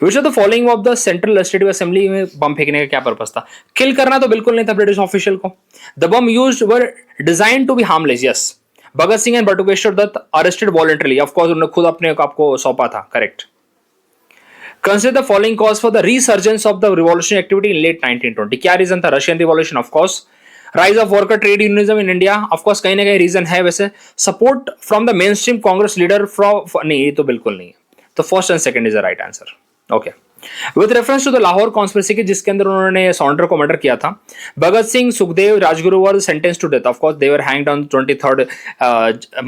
विच of the following of the central legislative assembly में बम फेंकने का क्या पर्पस था? किल करना तो बिल्कुल नहीं था ब्रिटिश ऑफिशियल को। The bomb used were design to be harmless. Yes, Bhagat Singh and Batukeshwar Dutt arrested voluntarily. Of course उन्होंने खुद अपने आपको सौंपा था, correct. Consider the following cause for the resurgence of the revolutionary activity in late 1920. क्या रीजन था? Russian revolution, of course. Rise of worker trade unionism in India, of course कहीं ना कहीं रीजन है वैसे। Support from the main stream Congress leader from, नहीं ये तो बिल्कुल नहीं है। तो first and second is the right answer. Okay, with reference to the Lahore conspiracy की, जिसके अंदर उन्होंने सॉन्डर को मर्डर किया था, Bhagat Singh, Sukhdev, Rajguru were sentence to death. Of course they were hanged on 23rd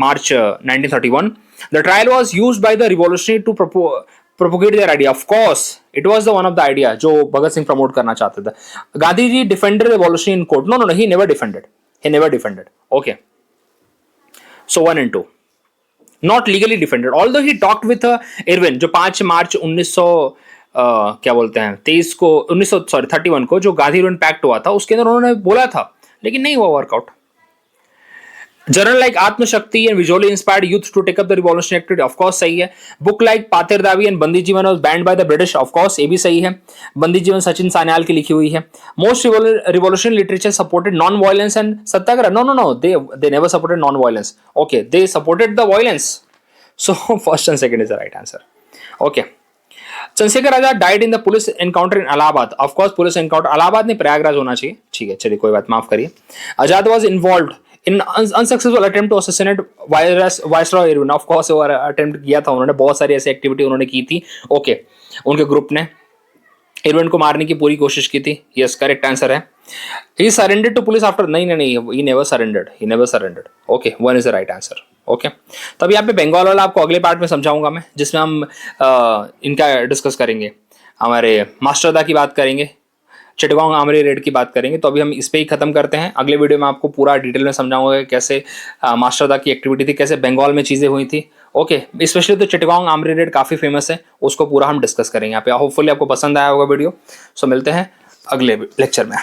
March 1931. The trial was used by the revolutionary to propagate their idea. Of course, it was the one of the idea जो Bhagat Singh promote करना चाहते थे. Gandhi ji defended revolution in court. No, he never defended. He never defended. Okay. So 1 and 2. Not legally defended. Although he talked with Irwin, जो 5 मार्च 1900 क्या बोलते हैं 23 को 31 को जो गांधी इरविन पैक्ट हुआ था उसके अंदर उन्होंने बोला था, लेकिन नहीं हुआ workout. Journal like Atmashakti and visually inspired youth to take up the revolutionary activity. Of course सही है. Book like Pather Dabi and Bandi Jeevan was banned by the British. Of course ये भी सही है. बंदी जीवन सचिन सान्याल की लिखी हुई है. Most revolutionary literature supported non violence and satyagraha. No they never supported non violence. Okay, they supported the violence. So first and second is the right answer. Okay. Chandrashekhar Azad died in the police encounter in Allahabad. Of course police encounter Allahabad नहीं प्रयागराज होना चाहिए. ठीक है, चलिए कोई बात, माफ करिए. Azad was involved in unsuccessful attempt to assassinate viceroy Irwin. Of course वो अटेम्प्ट किया था उन्होंने, बहुत सारी ऐसी एक्टिविटी उन्होंने की थी. ओके, उनके ग्रुप ने इरविन को मारने की पूरी कोशिश की थी. यस, करेक्ट आंसर है. He surrendered to police after. नहीं, he never surrendered. Okay, 1 is the right answer. Okay, तो अब यहाँ पे बंगाल वाला आपको अगले पार्ट में समझाऊंगा मैं, जिसमें हम इनका डिस्कस करेंगे, हमारे मास्टरदा की बात करेंगे, चिटगांव आमरी रेड की बात करेंगे. तो अभी हम इस पे ही खत्म करते हैं. अगले वीडियो में आपको पूरा डिटेल में समझाऊंगा कि कैसे मास्टरदा की एक्टिविटी थी, कैसे बंगाल में चीज़ें हुई थी. ओके, स्पेशली तो चिटगांव आमरी रेड काफ़ी फेमस है, उसको पूरा हम डिस्कस करेंगे यहाँ पे. होपफुली आपको पसंद आया होगा वीडियो. सो मिलते हैं अगले लेक्चर में.